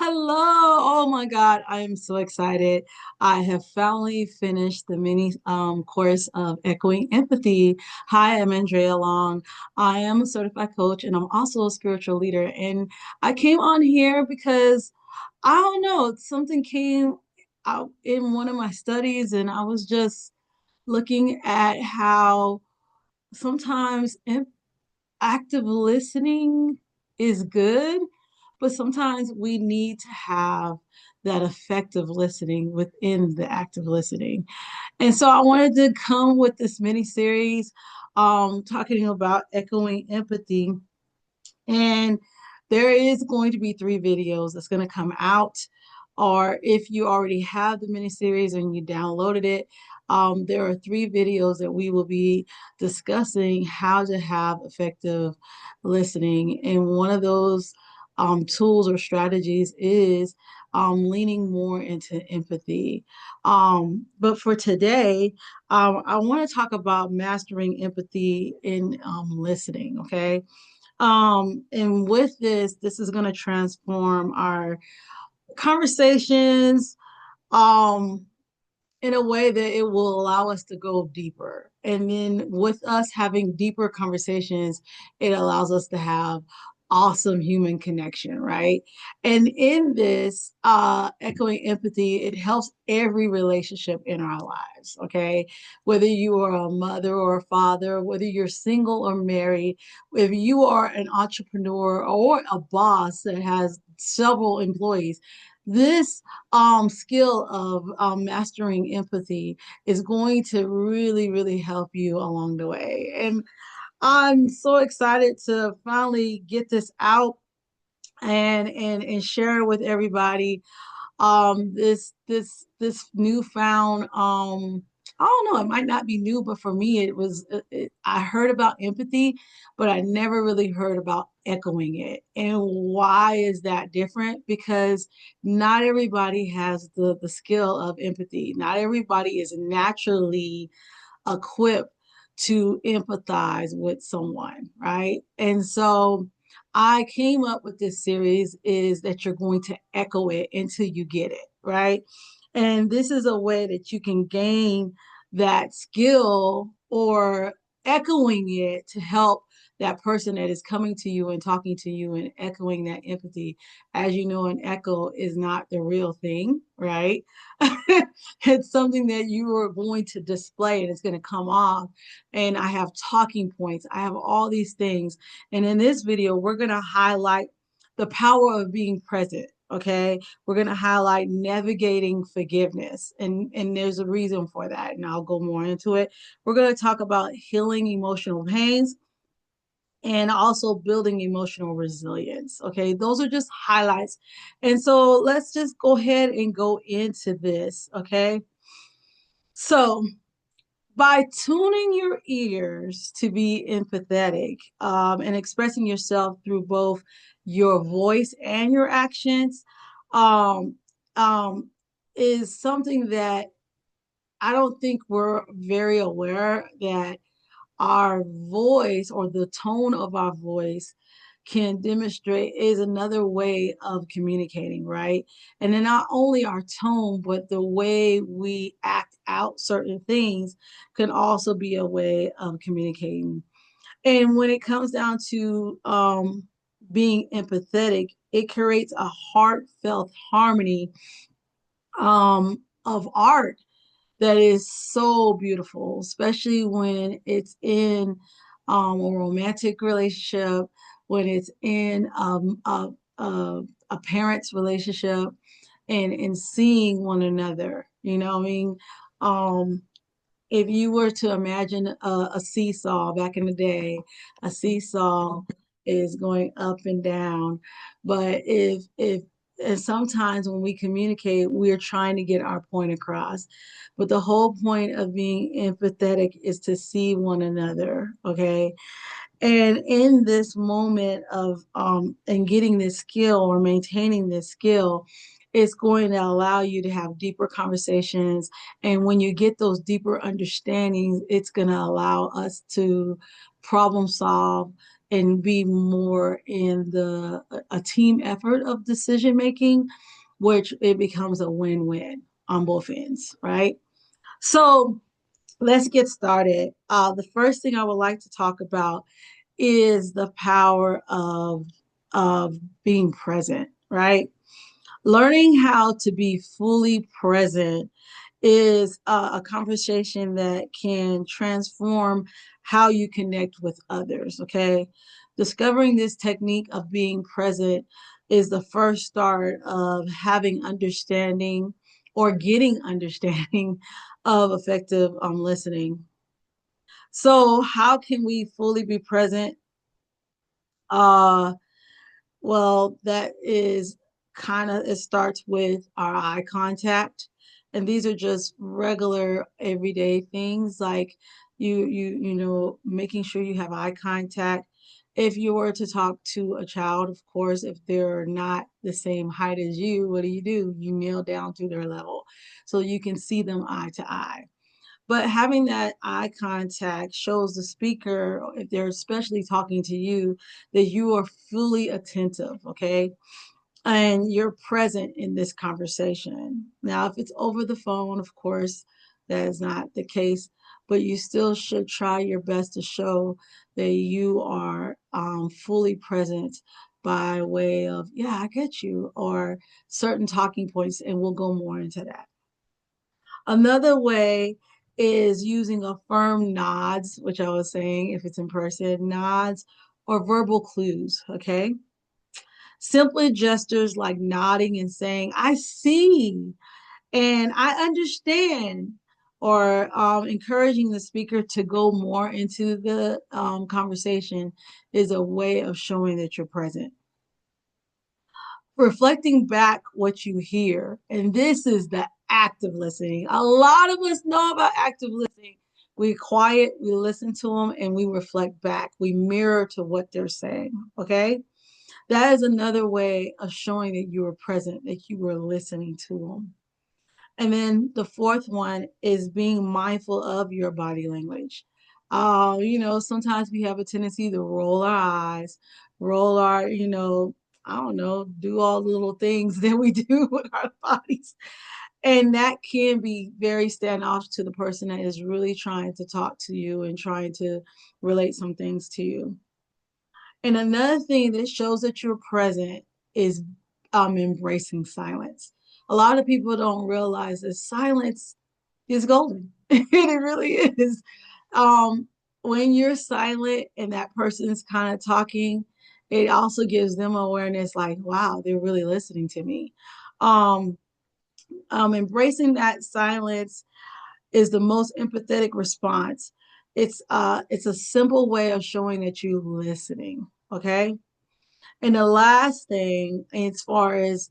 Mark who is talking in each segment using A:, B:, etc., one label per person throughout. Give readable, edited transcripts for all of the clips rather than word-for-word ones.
A: Hello. Oh my God. I am so excited. I have finally finished the mini course of Echoing Empathy. Hi, I'm Andrea Long. I am a certified coach and I'm also a spiritual leader. And I came on here because I don't know, something came out in one of my studies and I was just looking at how sometimes active listening is good, but sometimes we need to have that effective listening within the active listening. And so I wanted to come with this mini series talking about echoing empathy. And there is going to be three videos that's going to come out. Or if you already have the mini series and you downloaded it, there are three videos that we will be discussing how to have effective listening. And one of those tools or strategies is leaning more into empathy. But for today, I want to talk about mastering empathy in listening. Okay. And with this is going to transform our conversations um, in a way that it will allow us to go deeper. And then with us having deeper conversations, it allows us to have awesome human connection, right? And in this echoing empathy, it helps every relationship in our lives, okay? Whether you are a mother or a father, whether you're single or married, if you are an entrepreneur or a boss that has several employees, this skill of mastering empathy is going to really, really help you along the way. And I'm so excited to finally get this out and share it with everybody. This newfound I don't know, it might not be new, but for me I heard about empathy, but I never really heard about echoing it. And why is that different? Because not everybody has the skill of empathy. Not everybody is naturally equipped to empathize with someone, right? And so I came up with this series is that you're going to echo it until you get it, right? And this is a way that you can gain that skill or echoing it to help that person that is coming to you and talking to you and echoing that empathy. As you know, an echo is not the real thing, right? It's something that you are going to display and it's going to come off. And I have talking points, I have all these things. And in this video, we're going to highlight the power of being present. Okay. We're going to highlight navigating forgiveness. And there's a reason for that. And I'll go more into it. We're going to talk about healing emotional pains and also building emotional resilience. Okay, those are just highlights. And so let's just go ahead and go into this. Okay, so by tuning your ears to be empathetic and expressing yourself through both your voice and your actions um, um, is something that I don't think we're very aware that our voice or the tone of our voice can demonstrate is another way of communicating, right? And then not only our tone, but the way we act out certain things can also be a way of communicating. And when it comes down to being empathetic, it creates a heartfelt harmony of art that is so beautiful, especially when it's in a romantic relationship, when it's in a parent's relationship, and seeing one another. You know what I mean? Um, if you were to imagine a seesaw back in the day, a seesaw is going up and down. But if and sometimes when we communicate, we're trying to get our point across. But the whole point of being empathetic is to see one another, okay? And in this moment of and getting this skill or maintaining this skill, it's going to allow you to have deeper conversations. And when you get those deeper understandings, it's going to allow us to problem solve and be more in a team effort of decision making, which it becomes a win-win on both ends, right? So let's get started. The first thing I would like to talk about is the power of being present, right? Learning how to be fully present is a conversation that can transform how you connect with others, okay? Discovering this technique of being present is the first start of having understanding or getting understanding of effective listening. So, how can we fully be present? Uh, Well, that is kind of, it starts with our eye contact. And these are just regular everyday things like making sure you have eye contact. If you were to talk to a child, of course, if they're not the same height as you, what do? You kneel down to their level so you can see them eye to eye. But having that eye contact shows the speaker, if they're especially talking to you, that you are fully attentive, okay? And you're present in this conversation. Now, if it's over the phone, of course, that is not the case, but you still should try your best to show that you are fully present by way of, yeah, I get you, or certain talking points, and we'll go more into that. Another way is using a firm nods, which I was saying if it's in person, nods or verbal clues, okay? Simply gestures like nodding and saying, I see and I understand, or encouraging the speaker to go more into the conversation is a way of showing that you're present. Reflecting back what you hear. And this is the active listening. A lot of us know about active listening. We quiet, we listen to them, and we reflect back. We mirror to what they're saying. Okay. That is another way of showing that you were present, that you were listening to them. And then the fourth one is being mindful of your body language. Sometimes we have a tendency to roll our eyes, roll our, I don't know, do all the little things that we do with our bodies. And that can be very standoff to the person that is really trying to talk to you and trying to relate some things to you. And another thing that shows that you're present is embracing silence. A lot of people don't realize that silence is golden. And it really is. Um, when you're silent and that person's kind of talking, it also gives them awareness like, wow, they're really listening to me. Um, Embracing that silence is the most empathetic response. It's a simple way of showing that you're listening. Okay. And the last thing, as far as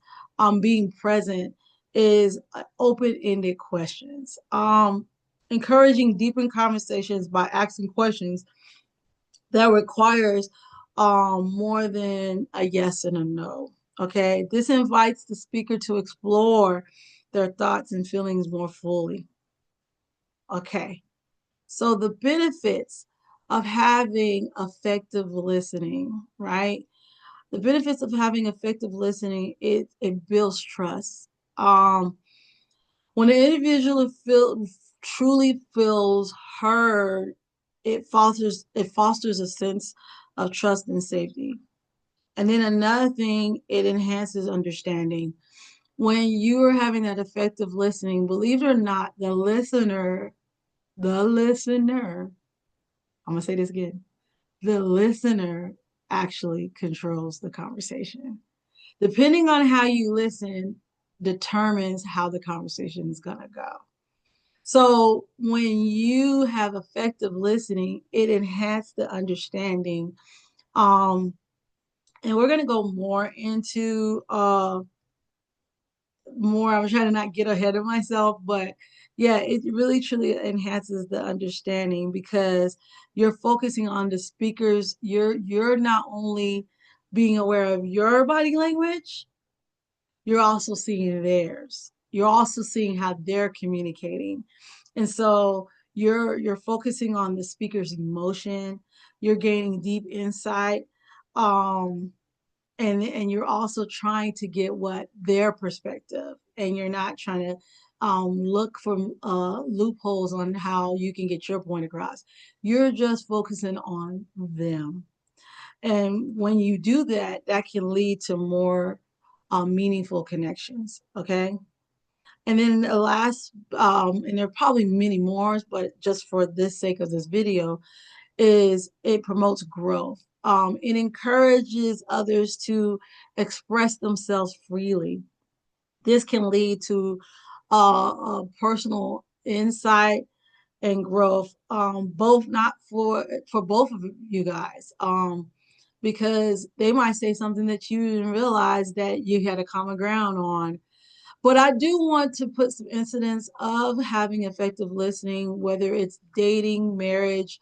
A: being present, is open-ended questions. Encouraging deeper conversations by asking questions that requires more than a yes and a no. Okay, this invites the speaker to explore their thoughts and feelings more fully. Okay, so the benefits of having effective listening, right? The benefits of having effective listening, it builds trust. When an individual truly feels heard, it fosters a sense of trust and safety. And then another thing, it enhances understanding. When you are having that effective listening, believe it or not, the listener, I'm gonna say this again, the listener actually controls the conversation. Depending on how you listen, determines how the conversation is going to go. So when you have effective listening, it enhances the understanding. Um, and we're going to go more into more. I'm trying to not get ahead of myself, but yeah, it really truly enhances the understanding because you're focusing on the speakers. You're not only being aware of your body language, you're also seeing theirs. You're also seeing how they're communicating. And so you're focusing on the speaker's emotion, you're gaining deep insight. Um, and you're also trying to get what their perspective, and you're not trying to look for loopholes on how you can get your point across. You're just focusing on them. And when you do that, that can lead to more meaningful connections. Okay. And then the last, and there are probably many more, but just for this sake of this video, is it promotes growth. It encourages others to express themselves freely. This can lead to personal insight and growth, both not for both of you guys, because they might say something that you didn't realize that you had a common ground on. But I do want to put some incidents of having effective listening, whether it's dating, marriage,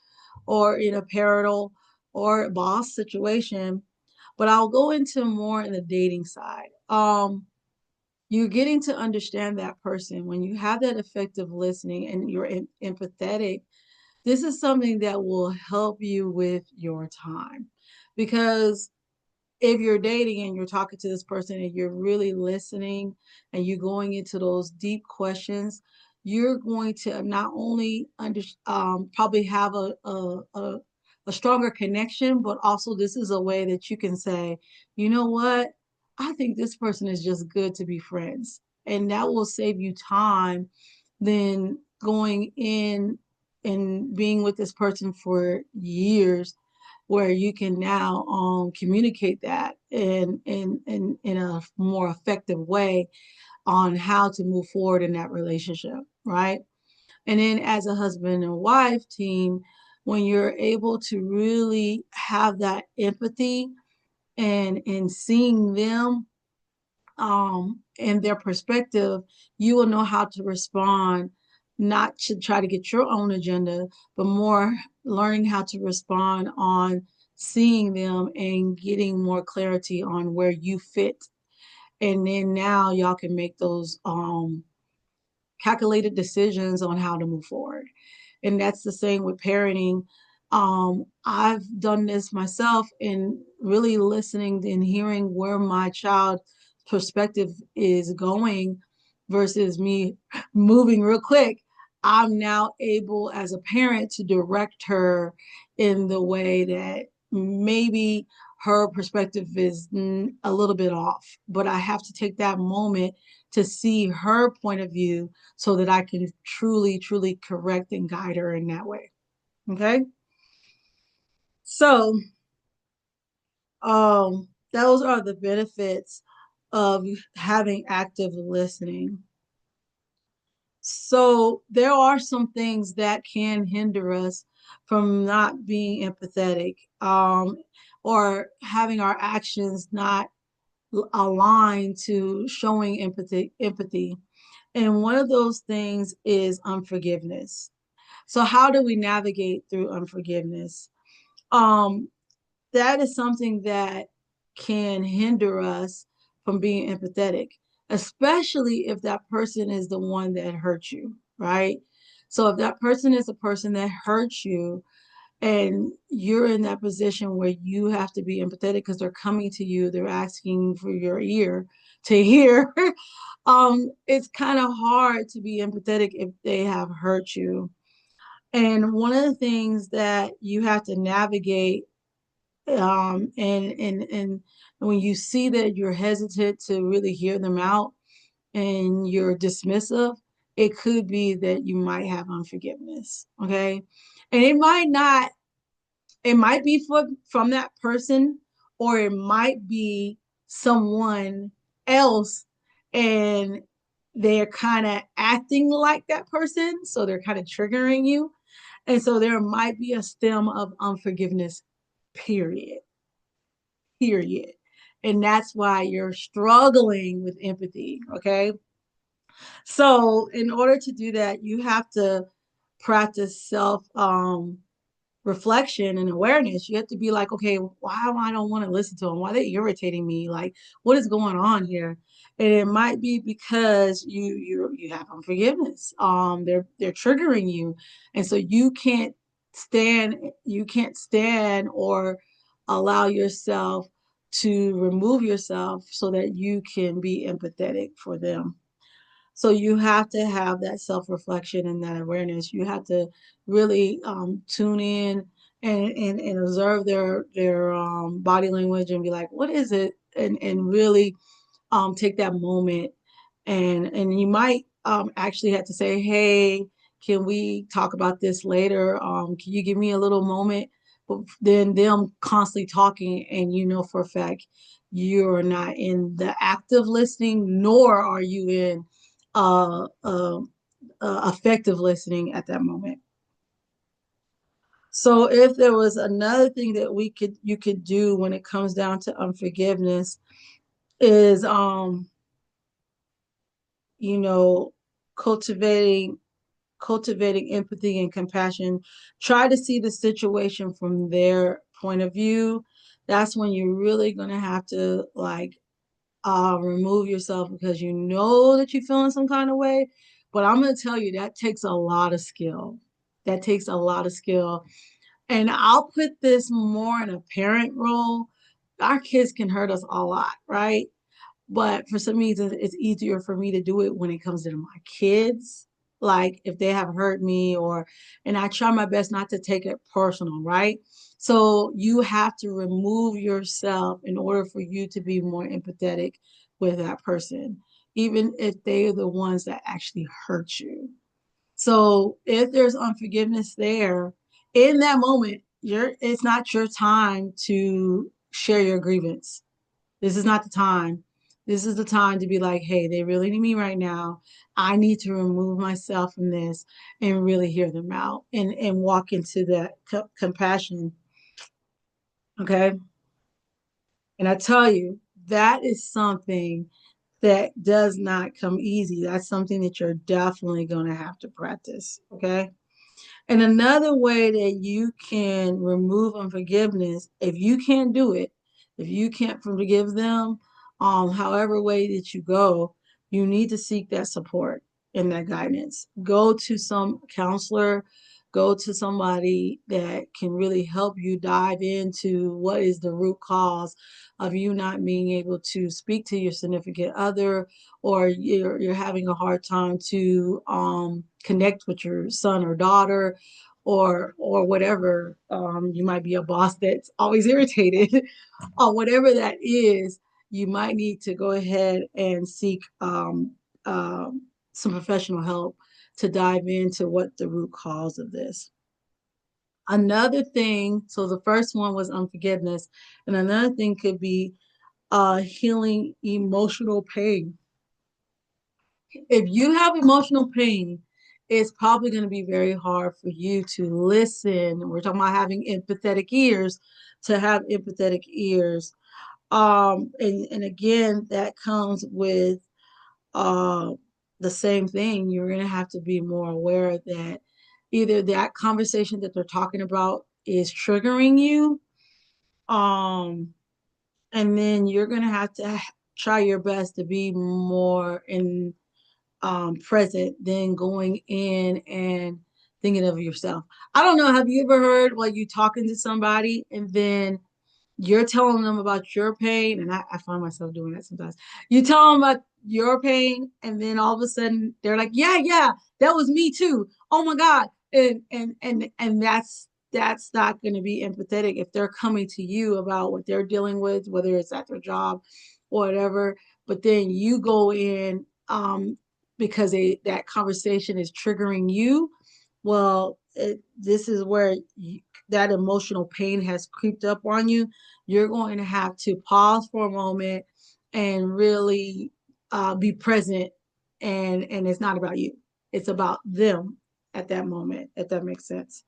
A: or in a parental or boss situation. But I'll go into more in the dating side. You're getting to understand that person when you have that effective listening and you're empathetic. This is something that will help you with your time, because if you're dating and you're talking to this person and you're really listening and you're going into those deep questions, you're going to not only probably have a stronger connection, but also this is a way that you can say, you know what, I think this person is just good to be friends. And that will save you time than going in and being with this person for years, where you can now communicate that in a more effective way on how to move forward in that relationship, right? And then as a husband and wife team, when you're able to really have that empathy and seeing them and their perspective, you will know how to respond, not to try to get your own agenda, but more learning how to respond on seeing them and getting more clarity on where you fit. And then now y'all can make those calculated decisions on how to move forward. And that's the same with parenting. I've done this myself in really listening and hearing where my child's perspective is going versus me moving real quick. I'm now able as a parent to direct her in the way that maybe her perspective is a little bit off, but I have to take that moment to see her point of view so that I can truly, truly correct and guide her in that way. Okay. So, those are the benefits of having active listening. So, there are some things that can hinder us from not being empathetic, or having our actions not aligned to showing empathy. And one of those things is unforgiveness. So how do we navigate through unforgiveness? Um, that is something that can hinder us from being empathetic, especially if that person is the one that hurt you, right? So if that person is the person that hurts you and you're in that position where you have to be empathetic because they're coming to you, they're asking for your ear to hear. It's kind of hard to be empathetic if they have hurt you. And one of the things that you have to navigate, and when you see that you're hesitant to really hear them out and you're dismissive, it could be that you might have unforgiveness. Okay. And it might be from that person, or it might be someone else, and they're kind of acting like that person. So they're kind of triggering you. And so there might be a stem of unforgiveness, period, period. And that's why you're struggling with empathy. Okay. So in order to do that, you have to practice self reflection and awareness. You have to be like, okay, why I don't want to listen to them? Why are they irritating me? Like, what is going on here? And it might be because you have unforgiveness. They're triggering you, and so you can't stand, you can't stand or allow yourself to remove yourself so that you can be empathetic for them. So you have to have that self-reflection and that awareness. You have to really tune in and observe their body language and be like, what is it? And really take that moment, and you might actually have to say, hey, can we talk about this later? Can you give me a little moment? But then them constantly talking, and you know for a fact you're not in the active listening, nor are you in effective listening at that moment. So if there was another thing that we could you could do when it comes down to unforgiveness is you know, cultivating cultivating empathy and compassion. Try to see the situation from their point of view. That's when you're really gonna have to like remove yourself because you know that you're feeling some kind of way. But I'm gonna tell you that takes a lot of skill. That takes a lot of skill. And I'll put this more in a parent role. Our kids can hurt us a lot, right? But for some reason, it's easier for me to do it when it comes to my kids. Like if they have hurt me, or, and I try my best not to take it personal, right? So you have to remove yourself in order for you to be more empathetic with that person, even if they are the ones that actually hurt you. So if there's unforgiveness there, in that moment, it's not your time to share your grievance. This is not the time. This is the time to be like, hey, they really need me right now. I need to remove myself from this and really hear them out and walk into that compassion. Okay. And I tell you, that is something that does not come easy. That's something that you're definitely going to have to practice. Okay. And another way that you can remove unforgiveness, if you can't do it, if you can't forgive them, however way that you go, you need to seek that support and that guidance. Go to some counselor, go to somebody that can really help you dive into what is the root cause of you not being able to speak to your significant other, or you're having a hard time to connect with your son or daughter, or whatever. You might be a boss that's always irritated, or whatever that is. You might need to go ahead and seek some professional help to dive into what the root cause of this. Another thing, so the first one was unforgiveness, and another thing could be healing emotional pain. If you have emotional pain, it's probably going to be very hard for you to listen. We're talking about having empathetic ears, to have empathetic ears. And again, that comes with uh, the same thing. You're going to have to be more aware that either that conversation that they're talking about is triggering you, um, and then you're going to have to try your best to be more in present than going in and thinking of yourself. I don't know. Have you ever heard like you talking to somebody and then you're telling them about your pain, and I find myself doing that sometimes. You tell them about your pain, and then all of a sudden they're like, "Yeah, yeah, that was me too. Oh my God!" And that's not going to be empathetic if they're coming to you about what they're dealing with, whether it's at their job or whatever. But then you go in because that conversation is triggering you. Well, this is where that emotional pain has creeped up on you. You're going to have to pause for a moment and really be present. And it's not about you, it's about them at that moment, if that makes sense.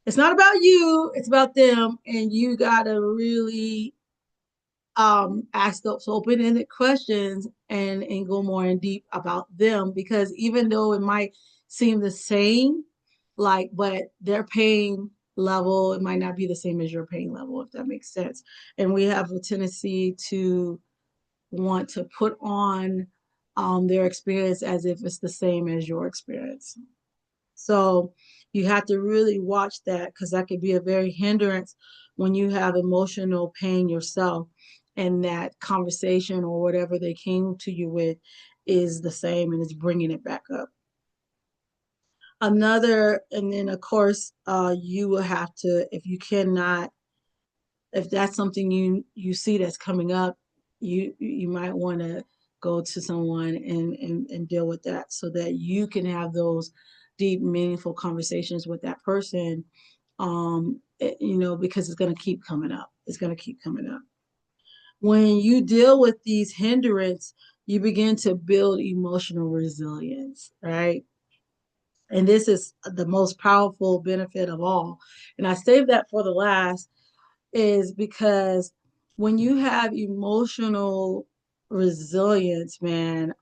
A: It's not about you, it's about them. And you got to really ask those open-ended questions and go more in deep about them, because even though it might seem the same, like, but their pain level, it might not be the same as your pain level, if that makes sense. And we have a tendency to want to put on their experience as if it's the same as your experience. So You have to really watch that because that could be a very hindrance when you have emotional pain yourself and that conversation or whatever they came to you with is the same and it's bringing it back up. Another, and then of course, you will have to, if you cannot, if that's something you see that's coming up, you might want to go to someone and deal with that so that you can have those deep, meaningful conversations with that person. Because it's going to keep coming up. It's going to keep coming up. When you deal with these hindrance, you begin to build emotional resilience, right? And this is the most powerful benefit of all. And I saved that for the last is because when you have emotional resilience, man,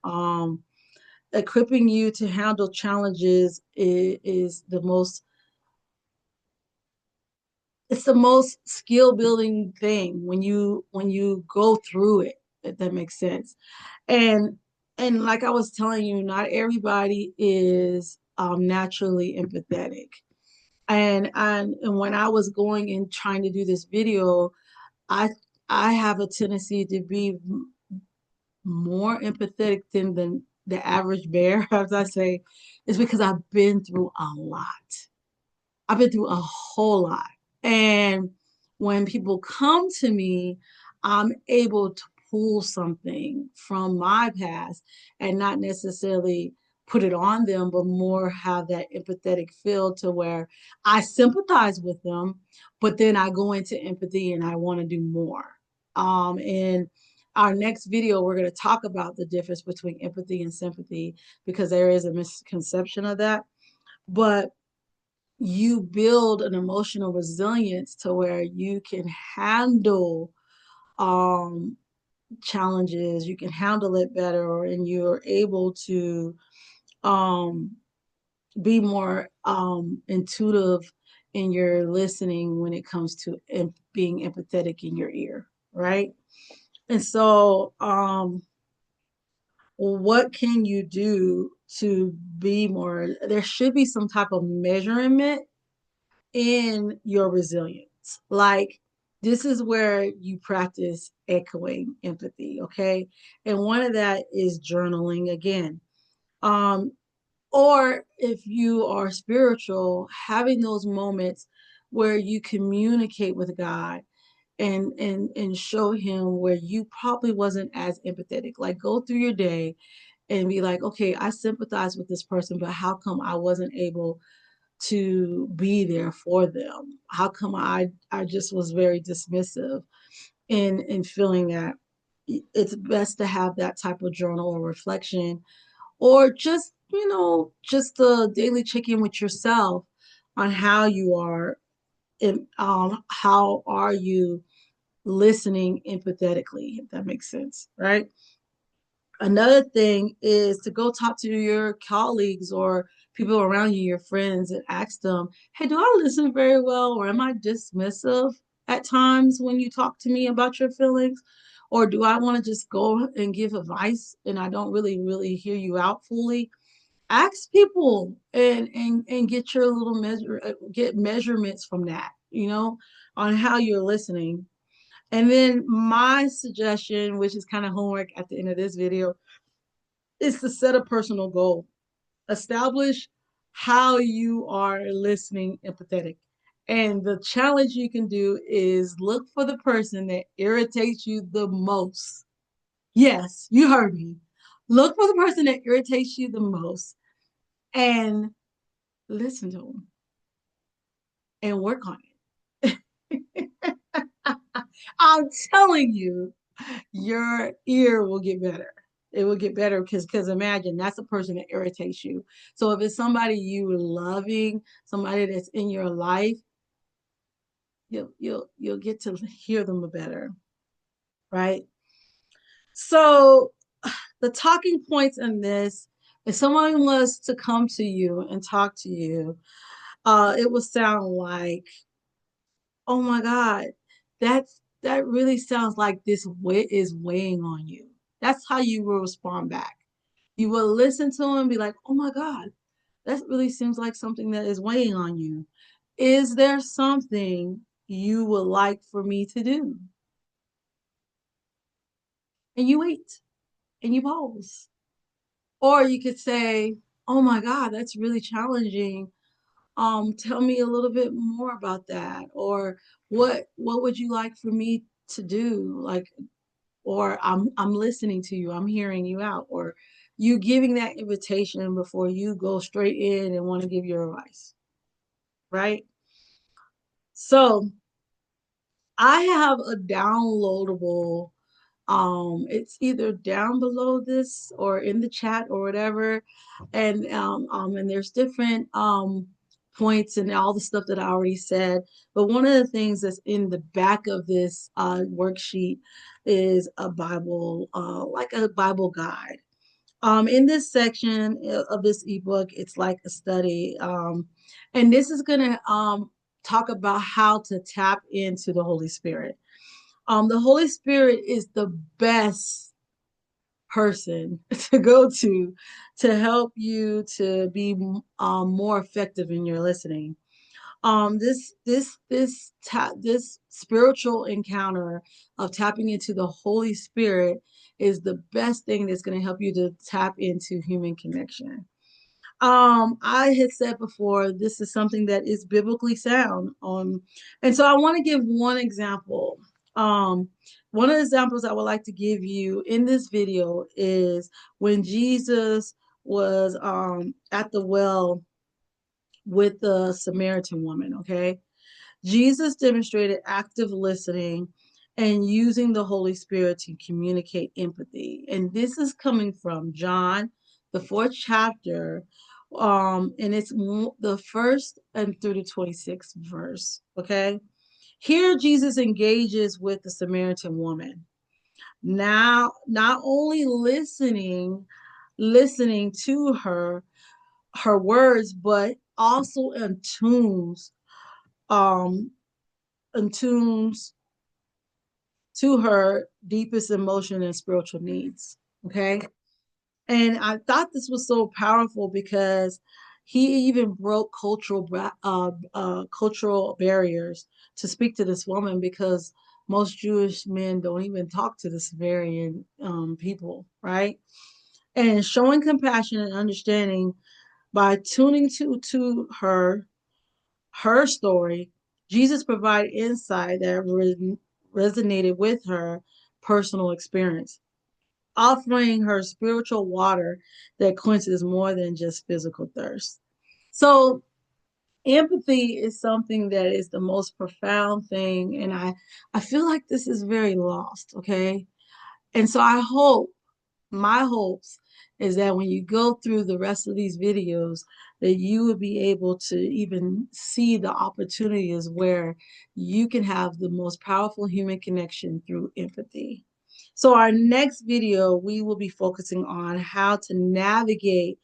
A: equipping you to handle challenges is the most, it's the most skill building thing when you go through it, if that makes sense. And and like I was telling you, not everybody is naturally empathetic. And when I was going and trying to do this video, I I have a tendency to be more empathetic than the average bear, as I say, is because I've been through a lot. I've been through a whole lot. And when people come to me, I'm able to pull something from my past and not necessarily put it on them, but more have that empathetic feel to where I sympathize with them, but then I go into empathy and I want to do more. In our next video, we're going to talk about the difference between empathy and sympathy because there is a misconception of that. But you build an emotional resilience to where you can handle um, challenges, you can handle it better, and you're able to um, be more intuitive in your listening when it comes to being empathetic in your ear, right? And so, what can you do to be more? There should be some type of measurement in your resilience. Like, this is where you practice echoing empathy, okay? And one of that is journaling again. Um, or if you are spiritual, having those moments where you communicate with God and show him where you probably wasn't as empathetic. Like, go through your day and be like, okay, I sympathize with this person, but how come I wasn't able to be there for them? How come I just was very dismissive in feeling that? It's best to have that type of journal or reflection, or just just a daily check-in with yourself on how you are, and how are you listening empathetically, if that makes sense, right? Another thing is to go talk to your colleagues or people around you, your friends, and ask them, hey, do I listen very well? Or am I dismissive at times when you talk to me about your feelings? Or do I want to just go and give advice and I don't really hear you out fully? Ask people and get your little get measurements from that, on how you're listening. And then my suggestion, which is kind of homework at the end of this video, is to set a personal goal. Establish how you are listening empathetic. And the challenge you can do is look for the person that irritates you the most. Yes, you heard me. Look for the person that irritates you the most and listen to them and work on it. I'm telling you, your ear will get better. It will get better because imagine that's a person that irritates you. So if it's somebody you are loving, somebody that's in your life, you'll get to hear them better, right? So the talking points in this, if someone was to come to you and talk to you, it would sound like, oh my God, that really sounds like this weight is weighing on you. That's how you will respond back. You will listen to him and be like, oh my God, that really seems like something that is weighing on you. Is there something you would like for me to do? And you wait and you pause. Or you could say, oh my God, that's really challenging. Tell me a little bit more about that. Or what would you like for me to do? Like, or I'm listening to you, I'm hearing you out, or you giving that invitation before you go straight in and want to give your advice, right? So I have a downloadable, it's either down below this or in the chat or whatever. And there's different points and all the stuff that I already said. But one of the things that's in the back of this worksheet is a Bible, like a Bible guide. In this section of this ebook, it's like a study. And this is going to talk about how to tap into the Holy Spirit. The Holy Spirit is the best person to go to help you to be more effective in your listening. This spiritual encounter of tapping into the Holy Spirit is the best thing that's going to help you to tap into human connection. I had said before, this is something that is biblically sound. And so I want to give one example. Um, One of the examples I would like to give you in this video is when Jesus was at the well with the Samaritan woman, okay? Jesus demonstrated active listening and using the Holy Spirit to communicate empathy. And this is coming from John, the fourth chapter, and it's the first and through the 26th verse. Okay. Here, Jesus engages with the Samaritan woman. Now, not only listening to her words, but also um, attunes to her deepest emotion and spiritual needs. Okay. And I thought this was so powerful because he even broke cultural barriers to speak to this woman, because most Jewish men don't even talk to the Sumerian people, right? And showing compassion and understanding by tuning to her story, Jesus provided insight that resonated with her personal experience, offering her spiritual water that quenches more than just physical thirst. So, empathy is something that is the most profound thing. And I feel like this is very lost, okay? And so my hopes is that when you go through the rest of these videos, that you will be able to even see the opportunities where you can have the most powerful human connection through empathy. So our next video, we will be focusing on how to navigate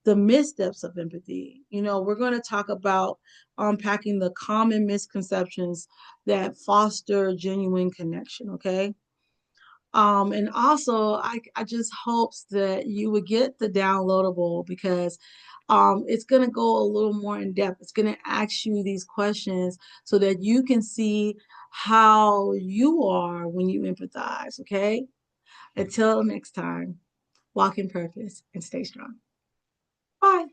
A: the missteps of empathy. We're going to talk about unpacking the common misconceptions that foster genuine connection, okay? And also, I just hopes that you would get the downloadable, because it's going to go a little more in depth. It's going to ask you these questions so that you can see how you are when you empathize, okay? Until next time, walk in purpose and stay strong. Bye.